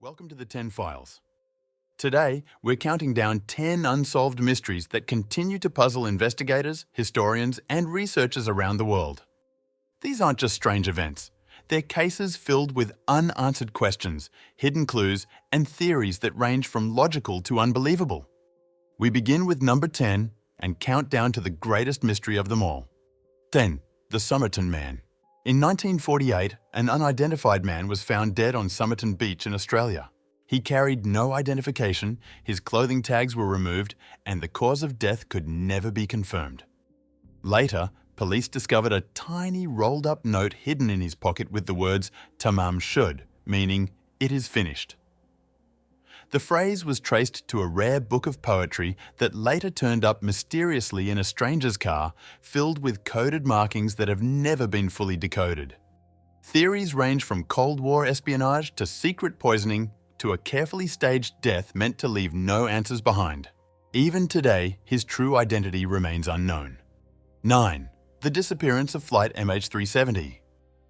Welcome to the 10 Files. Today, we're counting down 10 unsolved mysteries that continue to puzzle investigators, historians, and researchers around the world. These aren't just strange events. They're cases filled with unanswered questions, hidden clues, and theories that range from logical to unbelievable. We begin with number 10 and count down to the greatest mystery of them all. 10. The Somerton Man. In 1948, an unidentified man was found dead on Somerton Beach in Australia. He carried no identification, his clothing tags were removed, and the cause of death could never be confirmed. Later, police discovered a tiny rolled-up note hidden in his pocket with the words "Tamam shud," meaning "it is finished." The phrase was traced to a rare book of poetry that later turned up mysteriously in a stranger's car, filled with coded markings that have never been fully decoded. Theories range from Cold War espionage to secret poisoning to a carefully staged death meant to leave no answers behind. Even today, his true identity remains unknown. 9. The Disappearance of Flight MH370.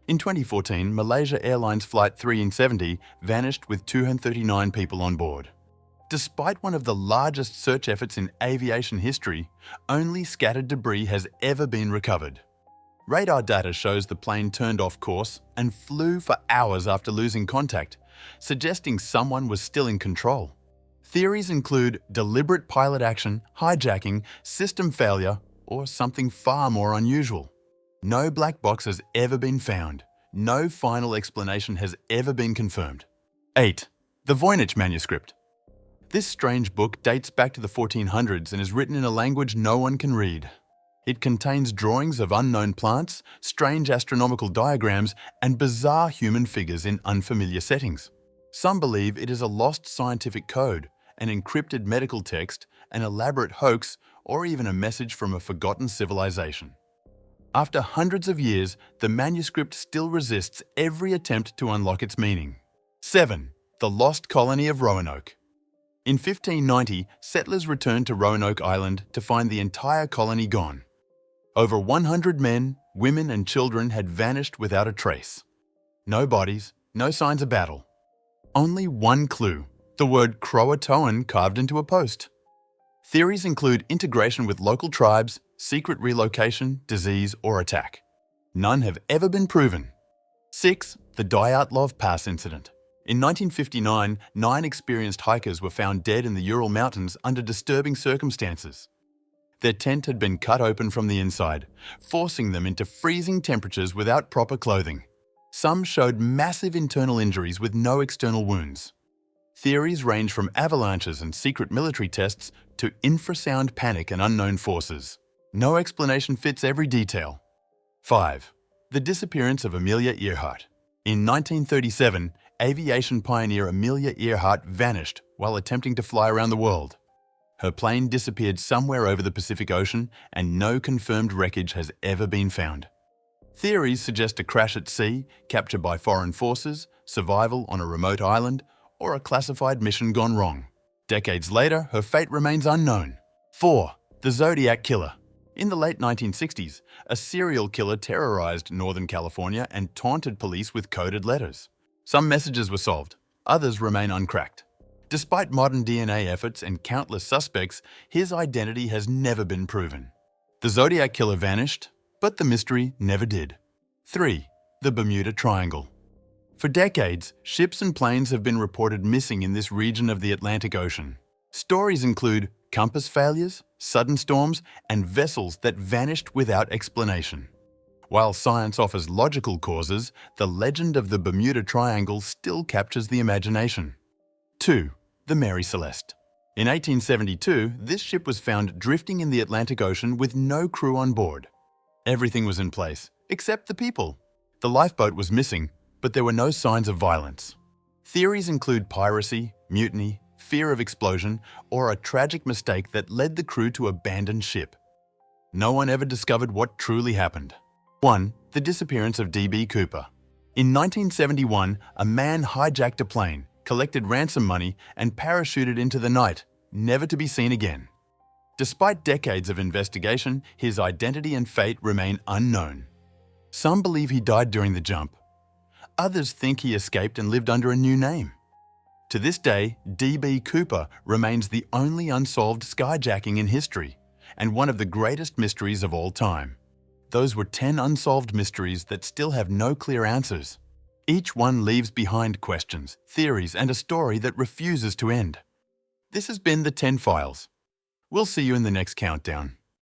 In 2014, Malaysia Airlines Flight MH370 vanished with 239 people on board. Despite one of the largest search efforts in aviation history, only scattered debris has ever been recovered. Radar data shows the plane turned off course and flew for hours after losing contact, suggesting someone was still in control. Theories include deliberate pilot action, hijacking, system failure, or something far more unusual. No black box has ever been found. No final explanation has ever been confirmed. 8. The Voynich Manuscript. This strange book dates back to the 1400s and is written in a language no one can read. It contains drawings of unknown plants, strange astronomical diagrams, and bizarre human figures in unfamiliar settings. Some believe it is a lost scientific code, an encrypted medical text, an elaborate hoax, or even a message from a forgotten civilization. After hundreds of years, the manuscript still resists every attempt to unlock its meaning. 7. The Lost Colony of Roanoke. In 1590, settlers returned to Roanoke Island to find the entire colony gone. Over 100 men, women, and children had vanished without a trace. No bodies, no signs of battle. Only one clue, the word Croatoan carved into a post. Theories include integration with local tribes, secret relocation, disease, or attack. None have ever been proven. 6. The Dyatlov Pass Incident. In 1959, 9 experienced hikers were found dead in the Ural Mountains under disturbing circumstances. Their tent had been cut open from the inside, forcing them into freezing temperatures without proper clothing. Some showed massive internal injuries with no external wounds. Theories range from avalanches and secret military tests to infrasound panic and unknown forces. No explanation fits every detail. 5. The Disappearance of Amelia Earhart. In 1937, aviation pioneer Amelia Earhart vanished while attempting to fly around the world. Her plane disappeared somewhere over the Pacific Ocean, and no confirmed wreckage has ever been found. Theories suggest a crash at sea, capture by foreign forces, survival on a remote island, or a classified mission gone wrong. Decades later, her fate remains unknown. 4. The Zodiac Killer. In the late 1960s, a serial killer terrorized Northern California and taunted police with coded letters. Some messages were solved, others remain uncracked. Despite modern DNA efforts and countless suspects, his identity has never been proven. The Zodiac Killer vanished, but the mystery never did. 3. The Bermuda Triangle. For decades, ships and planes have been reported missing in this region of the Atlantic Ocean. Stories include compass failures, sudden storms, and vessels that vanished without explanation. While science offers logical causes, the legend of the Bermuda Triangle still captures the imagination. 2. The Mary Celeste. In 1872, this ship was found drifting in the Atlantic Ocean with no crew on board. Everything was in place, except the people. The lifeboat was missing, but there were no signs of violence. Theories include piracy, mutiny, fear of explosion, or a tragic mistake that led the crew to abandon ship. No one ever discovered what truly happened. 1. The Disappearance of D. Cooper. In 1971, a man hijacked a plane, collected ransom money, and parachuted into the night, never to be seen again. Despite decades of investigation, his identity and fate remain unknown. Some believe he died during the jump. Others think he escaped and lived under a new name. To this day, D.B. Cooper remains the only unsolved skyjacking in history, and one of the greatest mysteries of all time. Those were 10 unsolved mysteries that still have no clear answers. Each one leaves behind questions, theories, and a story that refuses to end. This has been the 10 Files. We'll see you in the next countdown.